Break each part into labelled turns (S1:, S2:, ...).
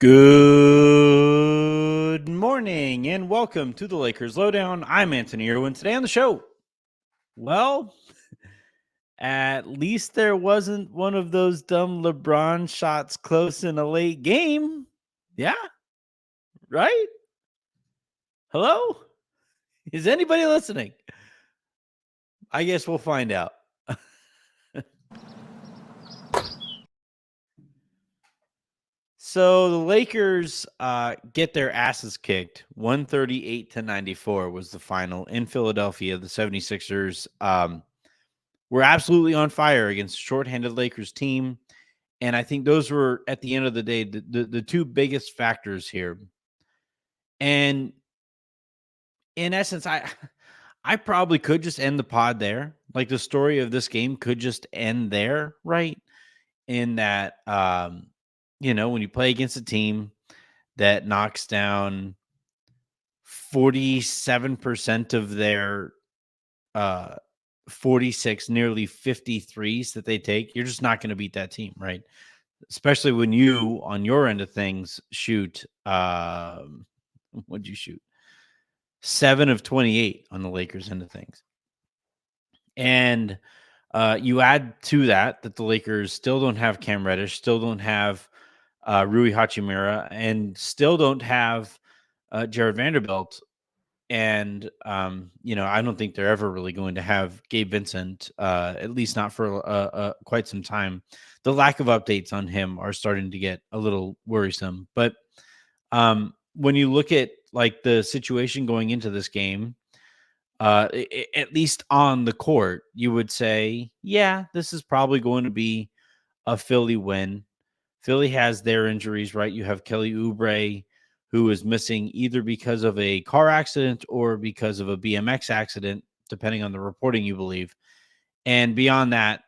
S1: Good morning and welcome to the Lakers Lowdown. I'm Anthony Irwin. Today on the show, well, at least there wasn't one of those dumb LeBron shots close in a late game. Yeah, right? Hello? Is anybody listening? I guess we'll find out. So the Lakers get their asses kicked. 138-94 was the final in Philadelphia. The 76ers were absolutely on fire against a shorthanded Lakers team. And I think those were, at the end of the day, the two biggest factors here. And in essence, I probably could just end the pod there. Like the story of this game could just end there, right? In that, when you play against a team that knocks down 47% of their 46, nearly 53s that they take, you're just not going to beat that team, right? Especially when you, on your end of things, shoot, what'd you shoot? 7 of 28 on the Lakers end of things. And you add to that the Lakers still don't have Cam Reddish, still don't have Rui Hachimura, and still don't have Jared Vanderbilt. And, I don't think they're ever really going to have Gabe Vincent, at least not for quite some time. The lack of updates on him are starting to get a little worrisome. But when you look at like the situation going into this game, at least on the court, you would say, yeah, this is probably going to be a Philly win. Philly has their injuries, right? You have Kelly Oubre, who is missing either because of a car accident or because of a BMX accident, depending on the reporting you believe. And beyond that,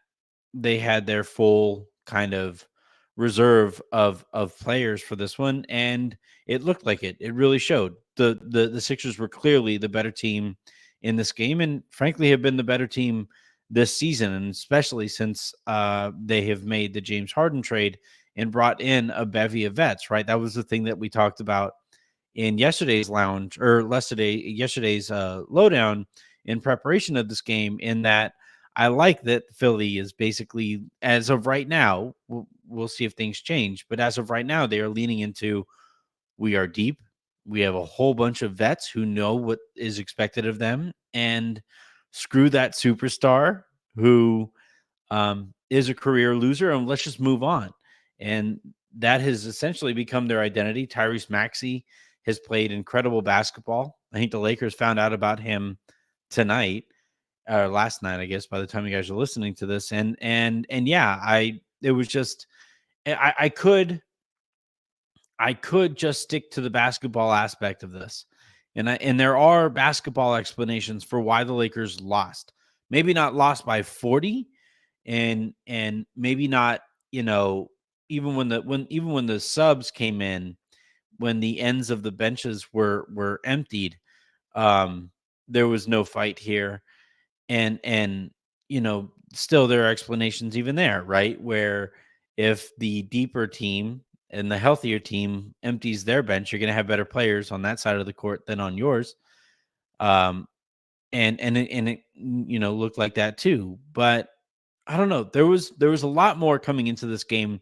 S1: they had their full kind of reserve of players for this one, and it looked like it. It really showed. The Sixers were clearly the better team in this game, and frankly have been the better team this season, and especially since they have made the James Harden trade and brought in a bevy of vets, right? That was the thing that we talked about in yesterday's lowdown in preparation of this game, in that I like that Philly is basically, as of right now, we'll see if things change, but as of right now, they are leaning into, we are deep. We have a whole bunch of vets who know what is expected of them, and screw that superstar who is a career loser, and let's just move on. And that has essentially become their identity. Tyrese Maxey has played incredible basketball. I think the Lakers found out about him tonight or last night, I guess, by the time you guys are listening to this. And yeah, it was just, I could just stick to the basketball aspect of this. And there are basketball explanations for why the Lakers lost. Maybe not lost by 40, and maybe not, even when the subs came in, when the ends of the benches were emptied, there was no fight here. And still there are explanations even there, right? Where if the deeper team and the healthier team empties their bench, you're going to have better players on that side of the court than on yours. And it looked like that too. But I don't know. There was a lot more coming into this game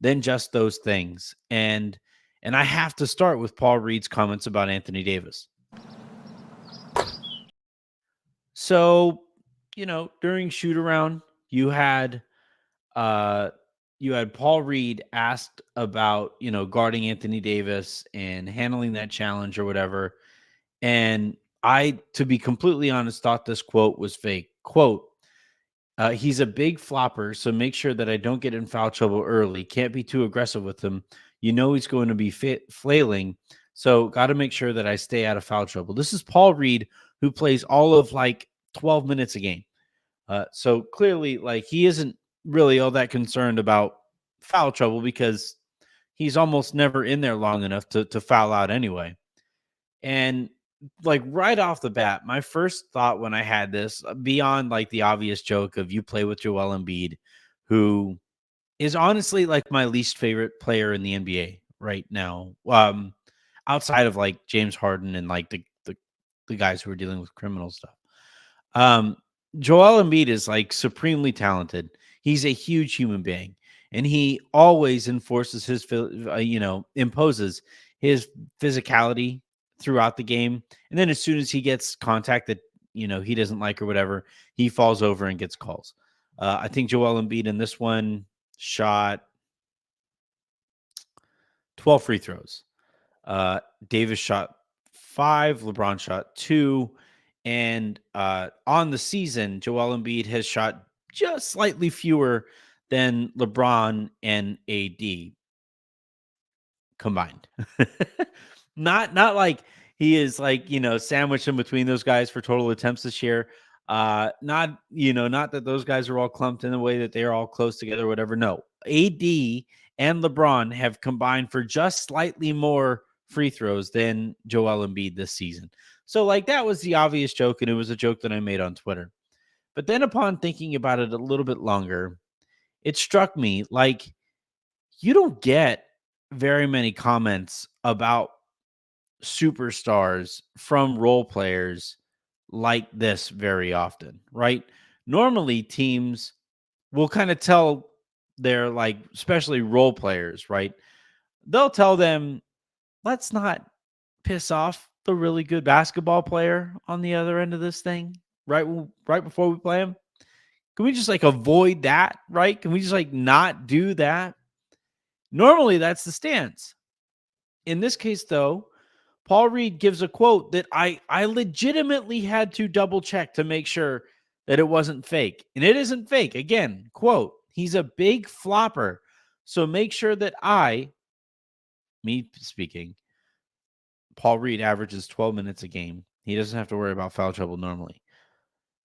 S1: than just those things. And I have to start with Paul Reed's comments about Anthony Davis. So, during shoot around, you had Paul Reed asked about, guarding Anthony Davis and handling that challenge or whatever. And I, to be completely honest, thought this quote was fake. Quote, he's a big flopper, so make sure that I don't get in foul trouble early. Can't be too aggressive with him. He's going to be flailing, so got to make sure that I stay out of foul trouble. This is Paul Reed, who plays all of like 12 minutes a game. So clearly, like, he isn't really all that concerned about foul trouble because he's almost never in there long enough to foul out anyway. And like right off the bat, my first thought when I had this, beyond like the obvious joke of you play with Joel Embiid, who is honestly like my least favorite player in the NBA. right now. Outside of like James Harden and like the guys who are dealing with criminal stuff. Um, Joel Embiid is like supremely talented. He's a huge human being, and he always enforces his, imposes his physicality throughout the game. And then as soon as he gets contact that he doesn't like or whatever, he falls over and gets calls. I think Joel Embiid in this one shot 12 free throws. Davis shot 5, LeBron shot 2, and on the season, Joel Embiid has shot just slightly fewer than LeBron and AD combined. Not like he is like, sandwiched in between those guys for total attempts this year. Not that those guys are all clumped in the way that they're all close together or whatever. No. AD and LeBron have combined for just slightly more free throws than Joel Embiid this season. So like that was the obvious joke, and it was a joke that I made on Twitter. But then upon thinking about it a little bit longer, it struck me like you don't get very many comments about superstars from role players like this very often, right? Normally teams will kind of tell their like especially role players, right? They'll tell them, let's not piss off the really good basketball player on the other end of this thing, right? Right before we play him. Can we just like avoid that, right? Can we just like not do that? Normally that's the stance. In this case, though, Paul Reed gives a quote that I legitimately had to double check to make sure that it wasn't fake. And it isn't fake. Again, quote, he's a big flopper. So make sure that me speaking, Paul Reed averages 12 minutes a game. He doesn't have to worry about foul trouble normally.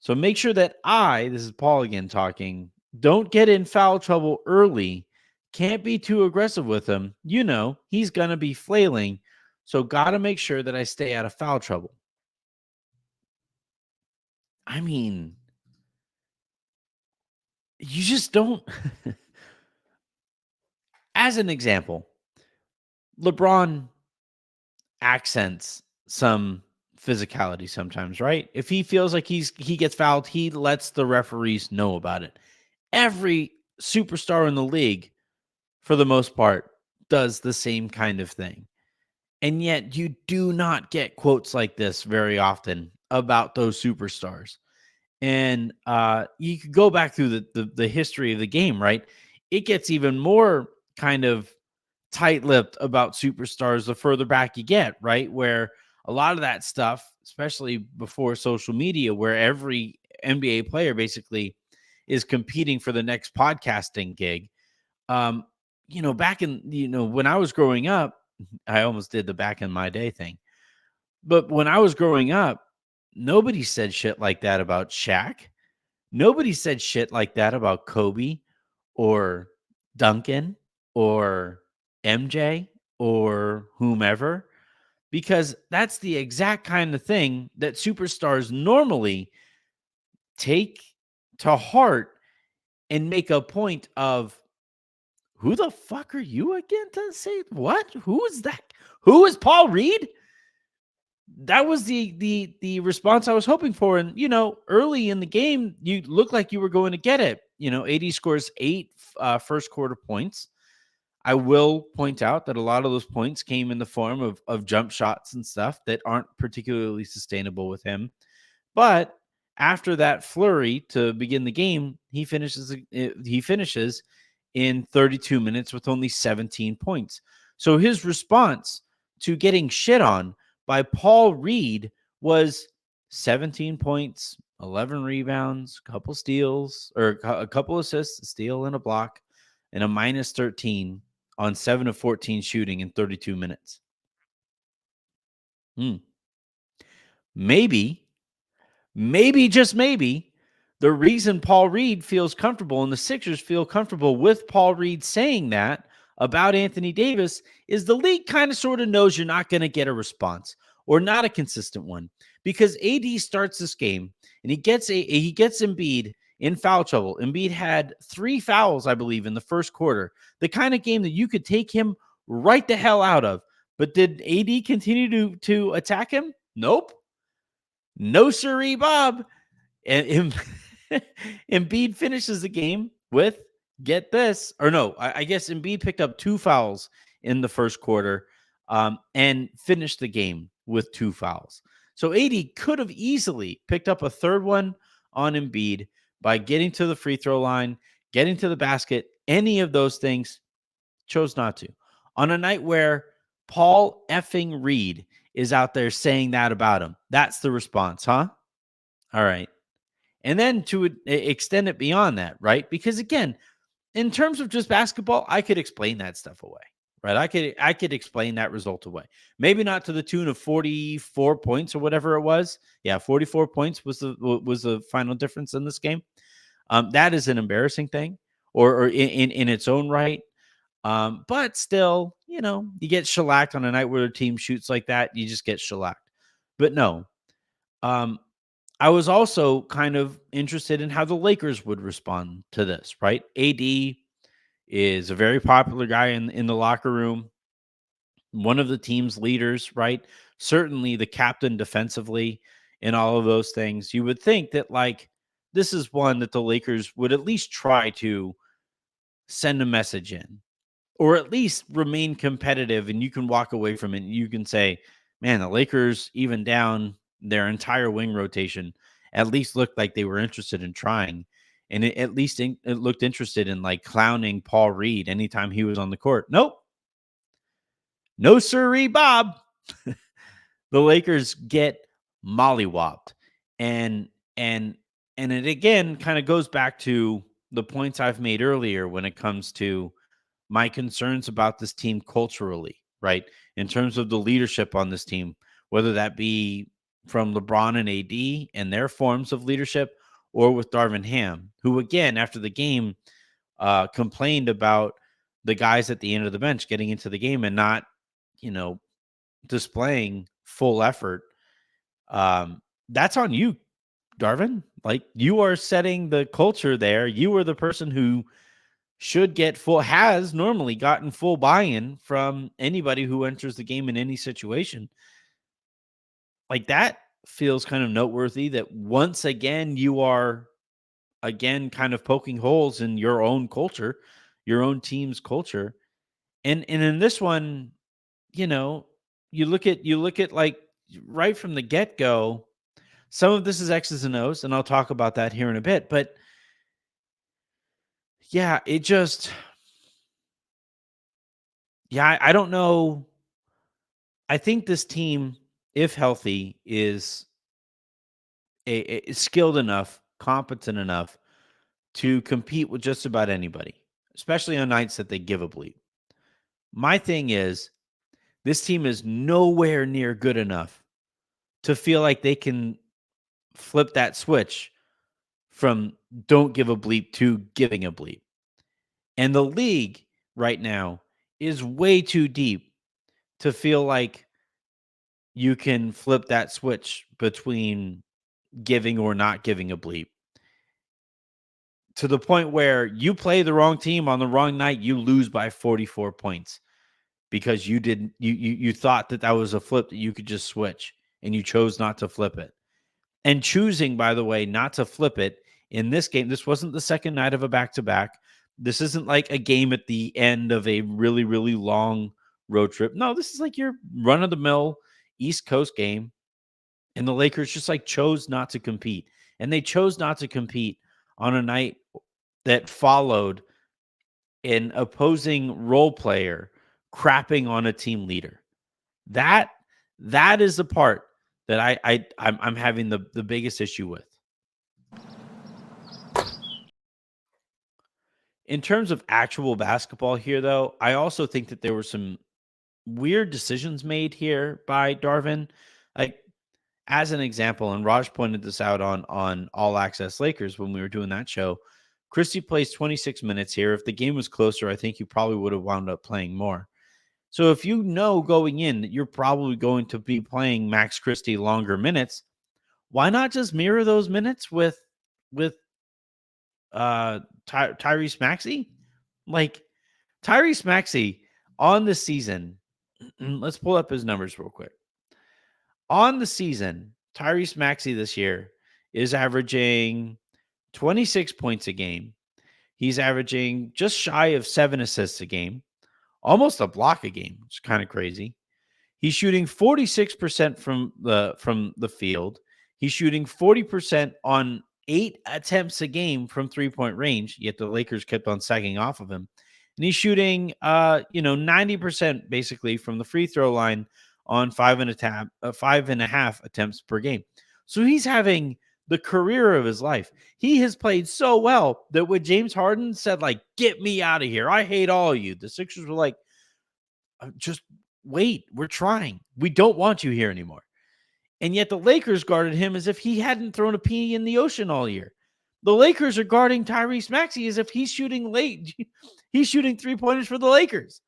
S1: So make sure that this is Paul again talking, don't get in foul trouble early. Can't be too aggressive with him. He's going to be flailing. So got to make sure that I stay out of foul trouble. I mean, you just don't. As an example, LeBron accents some physicality sometimes, right? If he feels like he gets fouled, he lets the referees know about it. Every superstar in the league, for the most part, does the same kind of thing. And yet you do not get quotes like this very often about those superstars. And you could go back through the history of the game, right? It gets even more kind of tight-lipped about superstars the further back you get, right? Where a lot of that stuff, especially before social media, where every NBA player basically is competing for the next podcasting gig. Back in, when I was growing up, I almost did the back in my day thing. But when I was growing up, nobody said shit like that about Shaq. Nobody said shit like that about Kobe or Duncan or MJ or whomever, because that's the exact kind of thing that superstars normally take to heart and make a point of, who the fuck are you again to say what? Who is that? Who is Paul Reed? That was the response I was hoping for. And, early in the game, you looked like you were going to get it. AD scores 8 first quarter points. I will point out that a lot of those points came in the form of jump shots and stuff that aren't particularly sustainable with him. But after that flurry to begin the game, he finishes in 32 minutes with only 17 points. So his response to getting shit on by Paul Reed was 17 points, 11 rebounds, a couple steals, or a couple assists, a steal and a block, and a minus 13 on 7 of 14 shooting in 32 minutes. Maybe, just maybe, the reason Paul Reed feels comfortable and the Sixers feel comfortable with Paul Reed saying that about Anthony Davis is the league kind of sort of knows you're not going to get a response, or not a consistent one, because AD starts this game and he gets Embiid in foul trouble. Embiid had 3 fouls, I believe, in the first quarter. The kind of game that you could take him right the hell out of. But did AD continue to attack him? Nope. No siree, Bob. And Embiid finishes the game with, get this, or no, I guess Embiid picked up 2 fouls in the first quarter and finished the game with 2 fouls. So AD could have easily picked up a third one on Embiid by getting to the free throw line, getting to the basket, any of those things, chose not to. On a night where Paul effing Reed is out there saying that about him, that's the response, huh? All right. And then to extend it beyond that, right? Because again, in terms of just basketball, I could explain that stuff away, right? I could explain that result away. Maybe not to the tune of 44 points or whatever it was. Yeah, 44 points was the final difference in this game. That is an embarrassing thing, or in its own right. But still, you get shellacked on a night where a team shoots like that. You just get shellacked. But no, um, I was also kind of interested in how the Lakers would respond to this, right? AD is a very popular guy in the locker room, one of the team's leaders, right? Certainly the captain defensively and all of those things. You would think that, like, this is one that the Lakers would at least try to send a message in, or at least remain competitive, and you can walk away from it and you can say, man, the Lakers, even down their entire wing rotation, at least looked like they were interested in trying. And at least it looked interested in, like, clowning Paul Reed anytime he was on the court. Nope. No sirree, Bob. The Lakers get mollywopped. And and and it again kind of goes back to the points I've made earlier when it comes to my concerns about this team culturally, right? In terms of the leadership on this team, whether that be from LeBron and AD and their forms of leadership, or with Darvin Ham, who again after the game complained about the guys at the end of the bench getting into the game and not, you know, displaying full effort. That's on you, Darvin. Like, you are setting the culture there. You are the person who should get has normally gotten full buy-in from anybody who enters the game in any situation. Like, that feels kind of noteworthy that once again you are kind of poking holes in your own culture, your own team's culture. And in this one, you know, you look at like right from the get-go, some of this is X's and O's, and I'll talk about that here in a bit. But yeah, it just, yeah, I don't know. I think this team, if healthy, is skilled enough, competent enough to compete with just about anybody, especially on nights that they give a bleep. My thing is, this team is nowhere near good enough to feel like they can flip that switch from don't give a bleep to giving a bleep. And the league right now is way too deep to feel like you can flip that switch between giving or not giving a bleep, to the point where you play the wrong team on the wrong night, you lose by 44 points because you thought that was a flip that you could just switch, and you chose not to flip it. And choosing, by the way, not to flip it in this game, this wasn't the second night of a back-to-back. This isn't like a game at the end of a really, really long road trip. No, this is like your run-of-the-mill East Coast game, and the Lakers just, like, chose not to compete. And they chose not to compete on a night that followed an opposing role player crapping on a team leader. That is the part that I'm having the biggest issue with. In terms of actual basketball here, though, I also think that there were some weird decisions made here by Darvin. Like, as an example, and Raj pointed this out on All Access Lakers when we were doing that show, Christie plays 26 minutes here. If the game was closer, I think you probably would have wound up playing more. So if you know going in that you're probably going to be playing Max Christie longer minutes, why not just mirror those minutes with Tyrese Maxey? Like, Tyrese Maxey On the season, let's pull up his numbers real quick. On the season, Tyrese Maxey this year is averaging 26 points a game. He's averaging just shy of 7 assists a game, almost a block a game. It's kind of crazy. He's shooting 46% from the field. He's shooting 40% on 8 attempts a game from three-point range, yet the Lakers kept on sagging off of him. And he's shooting 90% basically from the free throw line on 5.5 attempts per game. So he's having the career of his life. He has played so well that when James Harden said, like, get me out of here, I hate all of you, the Sixers were like, just wait, we're trying. We don't want you here anymore. And yet the Lakers guarded him as if he hadn't thrown a pea in the ocean all year. The Lakers are guarding Tyrese Maxey as if he's shooting late. He's shooting 3-pointers for the Lakers.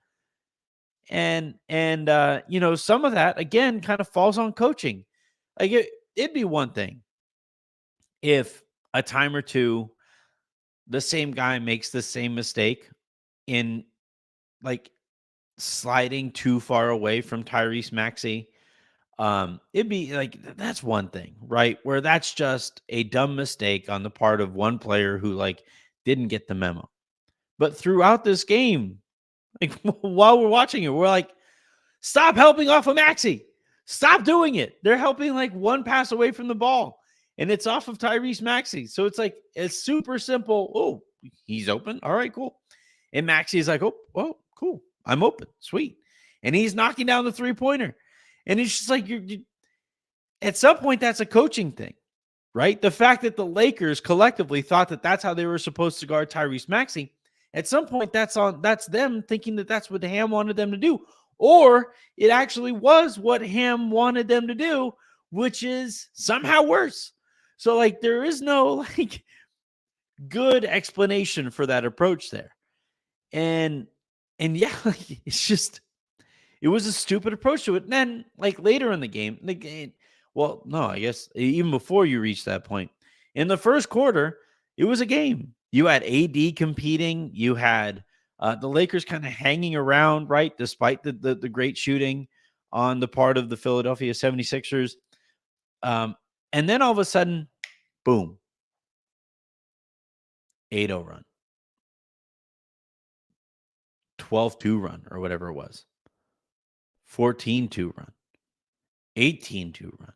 S1: And some of that, again, kind of falls on coaching. Like it'd be one thing if a time or two the same guy makes the same mistake in like sliding too far away from Tyrese Maxey. It'd be like, that's one thing, right? Where that's just a dumb mistake on the part of one player who like didn't get the memo. But throughout this game, like while we're watching it, we're like, stop helping off of Maxey. Stop doing it. They're helping like one pass away from the ball and it's off of Tyrese Maxey. So it's like, it's super simple. Oh, he's open. All right, cool. And Maxey is like, oh, cool. I'm open. Sweet. And he's knocking down the 3-pointer. And it's just like, you at some point, that's a coaching thing, right? The fact that the Lakers collectively thought that that's how they were supposed to guard Tyrese Maxey. At some point, that's them thinking that that's what Ham wanted them to do. Or it actually was what Ham wanted them to do, which is somehow worse. So like, there is no like good explanation for that approach there. And yeah, like, it's just, it was a stupid approach to it. And then like later in the game, well, no, I guess even before you reach that point in the first quarter, it was a game. You had AD competing. You had the Lakers kind of hanging around, right? Despite the great shooting on the part of the Philadelphia 76ers. And then all of a sudden, boom, 8-0 run, 12-2 run, or whatever it was, 14-2 run, 18-2 run.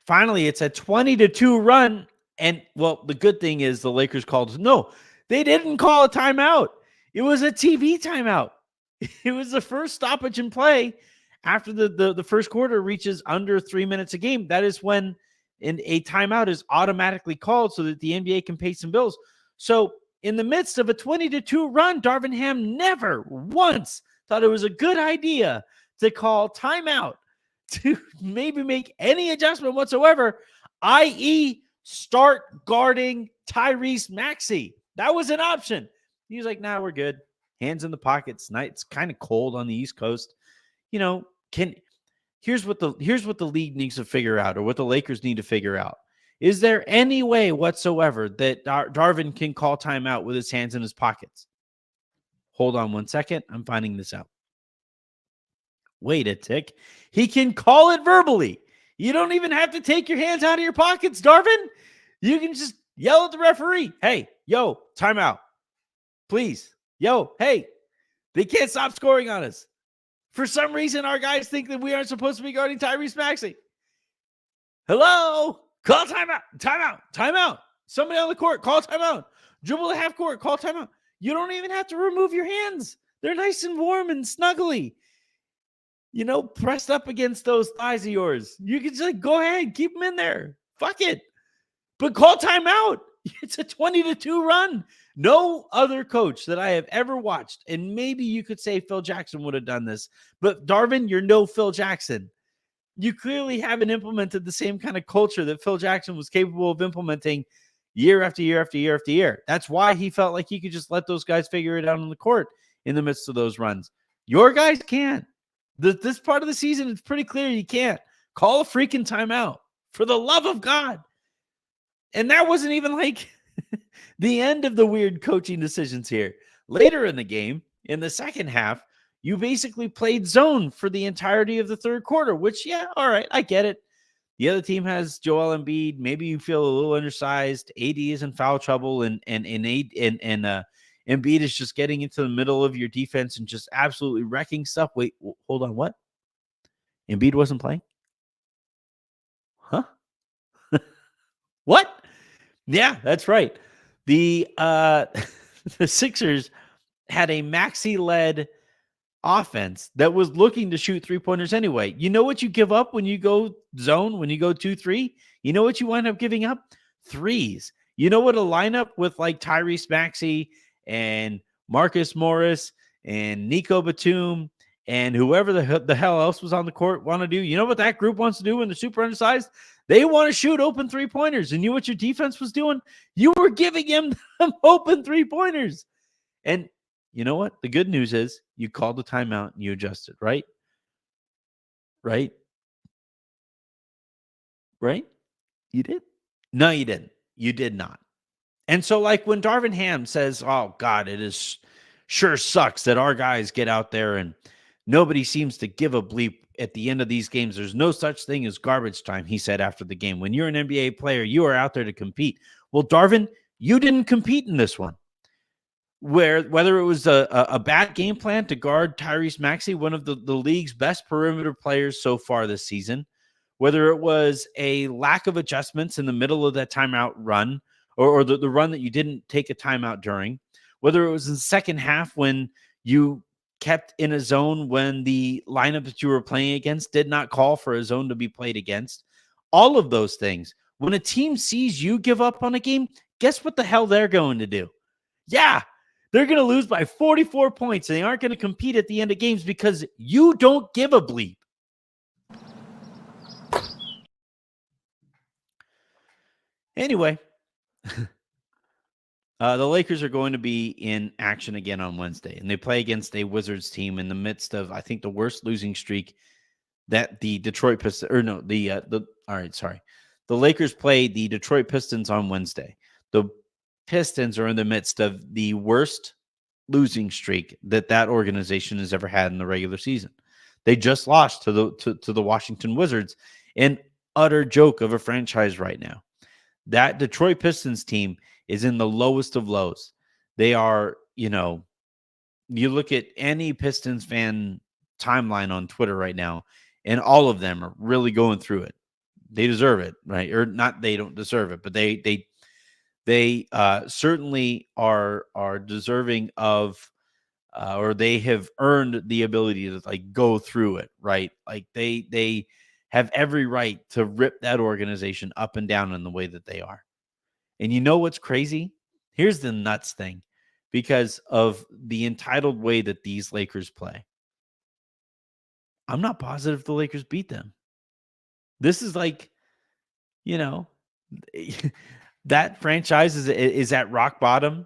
S1: Finally, it's a 20-2 run. And, well, the good thing is the Lakers called. No, they didn't call a timeout. It was a TV timeout. It was the first stoppage in play after the first quarter reaches under 3 minutes a game. That is when a timeout is automatically called so that the NBA can pay some bills. So in the midst of a 20-2 run, Darvin Ham never once thought it was a good idea to call timeout to maybe make any adjustment whatsoever, i.e. start guarding Tyrese Maxey. That was an option. He was like, nah, we're good. Hands in the pockets. It's kind of cold on the East Coast. Here's what the league needs to figure out, or what the Lakers need to figure out. Is there any way whatsoever that Darvin can call timeout with his hands in his pockets? Hold on one second. I'm finding this out. Wait a tick. He can call it verbally. You don't even have to take your hands out of your pockets, Darvin. You can just yell at the referee. Hey, yo, timeout. Please. Yo, hey, they can't stop scoring on us. For some reason, our guys think that we aren't supposed to be guarding Tyrese Maxey. Hello? Call timeout. Timeout. Timeout. Somebody on the court, call timeout. Dribble the half court, call timeout. You don't even have to remove your hands. They're nice and warm and snuggly. Pressed up against those thighs of yours. You can just go ahead, keep them in there. Fuck it. But call timeout. It's a 20-2 run. No other coach that I have ever watched, and maybe you could say Phil Jackson would have done this, but Darvin, you're no Phil Jackson. You clearly haven't implemented the same kind of culture that Phil Jackson was capable of implementing year after year after year after year. That's why he felt like he could just let those guys figure it out on the court in the midst of those runs. Your guys can't. This part of the season, it's pretty clear you can't. Call a freaking timeout, for the love of God. And that wasn't even like the end of the weird coaching decisions here. Later in the game, in the second half, You basically played zone for the entirety of the third quarter, which, yeah, all right, I get it. The other team has Joel Embiid. Maybe you feel a little undersized. AD is in foul trouble, and Embiid is just getting into the middle of your defense and just absolutely wrecking stuff. Wait, hold on, what? Embiid wasn't playing? Huh? What? Yeah, that's right. The the Sixers had a Maxey-led offense that was looking to shoot three-pointers anyway. You know what you give up when you go zone, when you go 2-3? You know what you wind up giving up? Threes. You know what a lineup with like Tyrese Maxey and Marcus Morris and Nico Batum and whoever the hell else was on the court want to do? You know what that group wants to do when they're super undersized? They want to shoot open three-pointers. And you know what your defense was doing? You were giving them open three-pointers. And you know what? The good news is you called the timeout and you adjusted, right? Right? Right? You did? No, you didn't. You did not. And so, like when Darvin Ham says, "Oh God, it is sure sucks that our guys get out there and nobody seems to give a bleep at the end of these games. There's no such thing as garbage time," he said after the game. When you're an NBA player, you are out there to compete. Well, Darvin, you didn't compete in this one. Whether it was a bad game plan to guard Tyrese Maxey, one of the league's best perimeter players so far this season, whether it was a lack of adjustments in the middle of that timeout run or the run that you didn't take a timeout during, whether it was in the second half when you kept in a zone when the lineup that you were playing against did not call for a zone to be played against, all of those things. When a team sees you give up on a game, guess what the hell they're going to do? Yeah, they're going to lose by 44 points, and they aren't going to compete at the end of games because you don't give a bleep. Anyway, the Lakers are going to be in action again on Wednesday, and they play against a Wizards team in the midst of, I think, the worst losing streak that the Detroit Pistons, or no, all right, sorry. The Lakers play the Detroit Pistons on Wednesday. The Pistons are in the midst of the worst losing streak that organization has ever had in the regular season. They just lost to the Washington Wizards, an utter joke of a franchise right now. That Detroit Pistons team is in the lowest of lows. They are, you look at any Pistons fan timeline on Twitter right now, and all of them are really going through it. They deserve it, right? Or not, they don't deserve it, but they certainly are deserving of, or they have earned the ability to like go through it, right? Like they have every right to rip that organization up and down in the way that they are. And you know what's crazy? Here's the nuts thing, because of the entitled way that these Lakers play. I'm not positive the Lakers beat them. This is like, you know, that franchise is at rock bottom,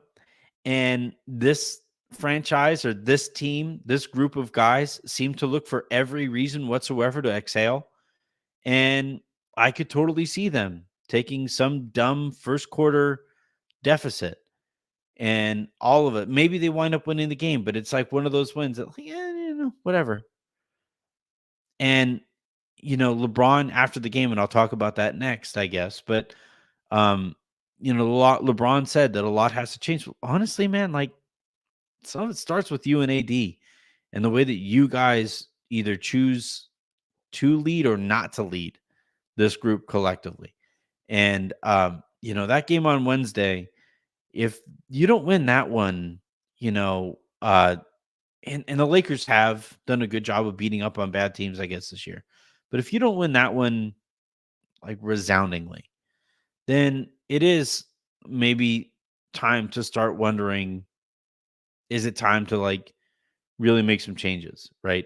S1: and this franchise or this team, this group of guys seem to look for every reason whatsoever to exhale. And I could totally see them taking some dumb first quarter deficit and all of it. Maybe they wind up winning the game, but it's like one of those wins that, yeah, whatever. And, LeBron after the game, and I'll talk about that next, I guess. But, LeBron said that a lot has to change. Honestly, man, like some of it starts with you and AD and the way that you guys either choose to lead or not to lead this group collectively. And, that game on Wednesday, if you don't win that one, and the Lakers have done a good job of beating up on bad teams, I guess, this year. But if you don't win that one, like resoundingly, then it is maybe time to start wondering, is it time to like really make some changes, right?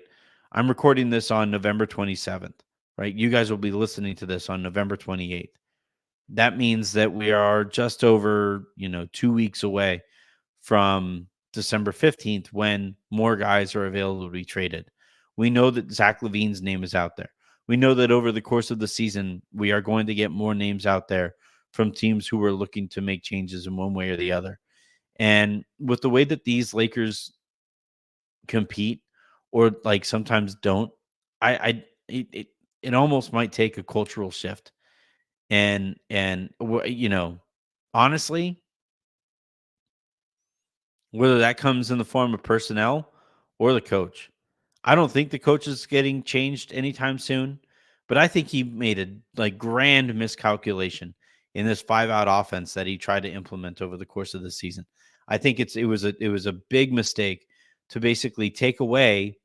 S1: I'm recording this on November 27th, right? You guys will be listening to this on November 28th. That means that we are just over, 2 weeks away from December 15th when more guys are available to be traded. We know that Zach LaVine's name is out there. We know that over the course of the season, we are going to get more names out there from teams who are looking to make changes in one way or the other. And with the way that these Lakers compete, or like sometimes don't. I it almost might take a cultural shift, honestly, whether that comes in the form of personnel or the coach. I don't think the coach is getting changed anytime soon, but I think he made a like grand miscalculation in this 5-out offense that he tried to implement over the course of the season. I think it was a big mistake to basically take away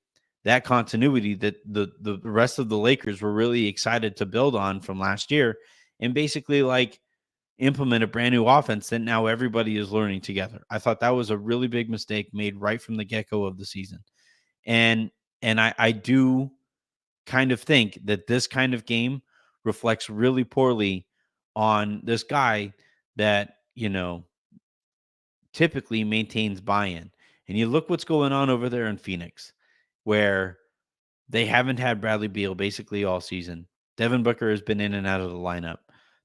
S1: that continuity that the rest of the Lakers were really excited to build on from last year, and basically like implement a brand new offense that now everybody is learning together. I thought that was a really big mistake made right from the get-go of the season. And I do kind of think that this kind of game reflects really poorly on this guy that, typically maintains buy-in. And you look what's going on over there in Phoenix, where they haven't had Bradley Beal basically all season. Devin Booker has been in and out of the lineup.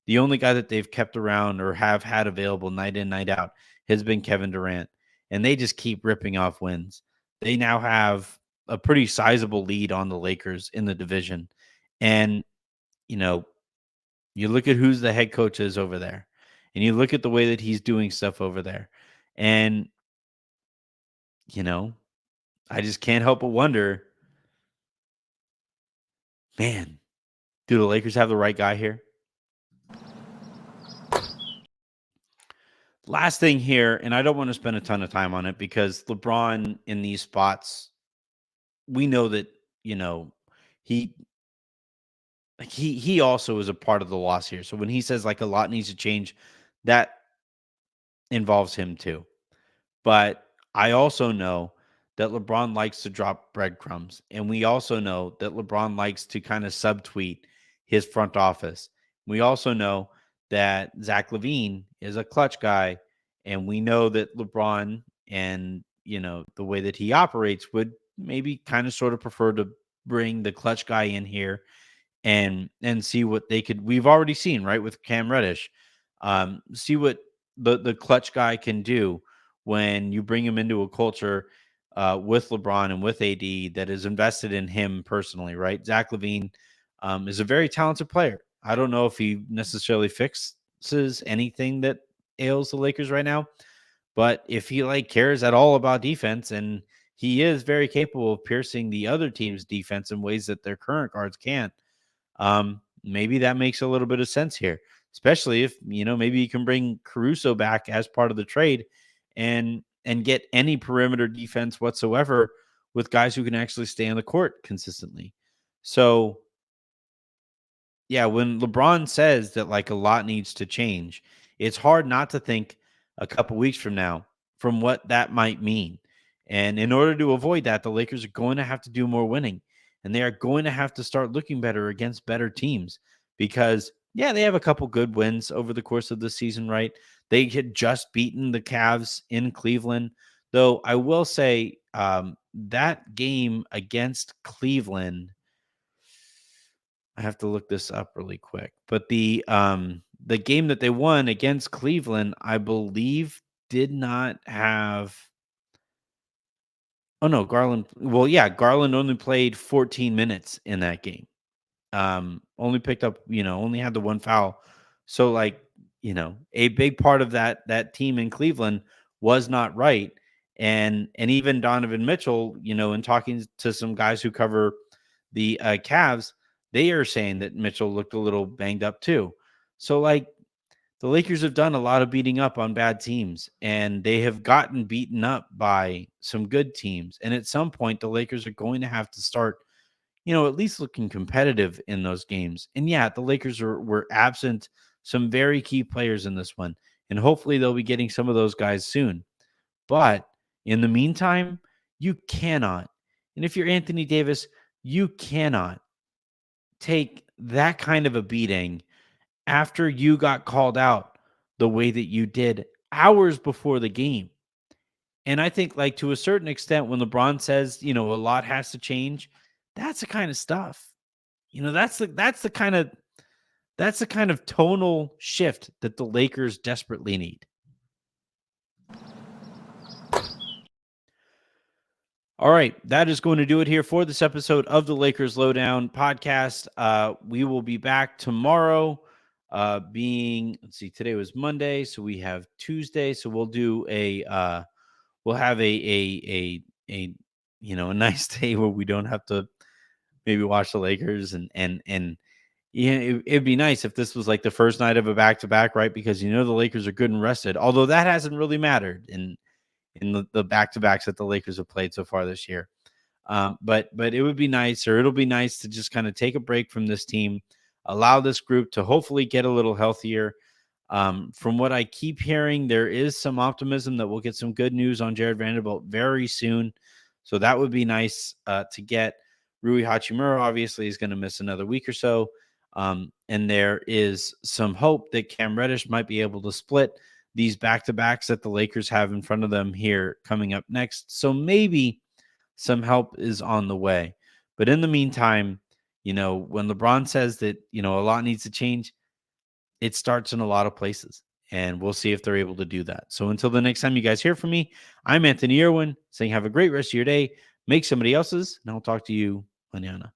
S1: The only guy that they've kept around or have had available night in, night out has been Kevin Durant. And they just keep ripping off wins. They now have a pretty sizable lead on the Lakers in the division. And, you know, you look at who's the head coach is over there, and you look at the way that he's doing stuff over there. And, you know, I just can't help but wonder, man, do the Lakers have the right guy here? Last thing here, and I don't want to spend a ton of time on it because LeBron in these spots, we know that, you know, he he also is a part of the loss here. So when he says like a lot needs to change, that involves him too. But I also know that LeBron likes to drop breadcrumbs. And we also know that LeBron likes to kind of subtweet his front office. We also know that Zach Levine is a clutch guy. And we know that LeBron and, the way that he operates would maybe kind of sort of prefer to bring the clutch guy in here and see what they could. We've already seen, right, with Cam Reddish, see what the clutch guy can do when you bring him into a culture with LeBron and with AD that is invested in him personally, right? Zach Levine is a very talented player. I don't know if he necessarily fixes anything that ails the Lakers right now, but if he like cares at all about defense, and he is very capable of piercing the other team's defense in ways that their current guards can't, maybe that makes a little bit of sense here, especially if, maybe you can bring Caruso back as part of the trade and get any perimeter defense whatsoever with guys who can actually stay on the court consistently. So, yeah, when LeBron says that like a lot needs to change, it's hard not to think a couple weeks from now from what that might mean. And in order to avoid that, the Lakers are going to have to do more winning, and they are going to have to start looking better against better teams because, yeah, they have a couple good wins over the course of the season, right? They had just beaten the Cavs in Cleveland, though I will say that game against Cleveland, I have to look this up really quick. But the game that they won against Cleveland, I believe, did not have. Oh no, Garland. Well, yeah, Garland only played 14 minutes in that game. Only picked up, only had the one foul. So like, a big part of that team in Cleveland was not right. And even Donovan Mitchell, in talking to some guys who cover the Cavs, they are saying that Mitchell looked a little banged up too. So like the Lakers have done a lot of beating up on bad teams, and they have gotten beaten up by some good teams. And at some point, the Lakers are going to have to start, at least looking competitive in those games. And yeah, the Lakers were absent some very key players in this one, and hopefully they'll be getting some of those guys soon. But in the meantime, you cannot. And if you're Anthony Davis, you cannot take that kind of a beating after you got called out the way that you did hours before the game. And I think, like, to a certain extent, when LeBron says, a lot has to change, that's the kind of stuff. That's the kind of tonal shift that the Lakers desperately need. All right, that is going to do it here for this episode of the Lakers Lowdown podcast. We will be back tomorrow. Let's see, today was Monday, so we have Tuesday. So we'll do we'll have a a nice day where we don't have to maybe watch the Lakers and yeah, it'd be nice if this was like the first night of a back to back, right? Because the Lakers are good and rested, although that hasn't really mattered in the back to backs that the Lakers have played so far this year. But it would be nice, or it'll be nice to just kind of take a break from this team, allow this group to hopefully get a little healthier. From what I keep hearing, there is some optimism that we'll get some good news on Jared Vanderbilt very soon. So that would be nice to get. Rui Hachimura obviously is going to miss another week or so. And there is some hope that Cam Reddish might be able to split these back-to-backs that the Lakers have in front of them here coming up next. So maybe some help is on the way. But in the meantime, when LeBron says that, a lot needs to change, it starts in a lot of places. And we'll see if they're able to do that. So until the next time you guys hear from me, I'm Anthony Irwin saying have a great rest of your day. Make somebody else's, and I'll talk to you mañana.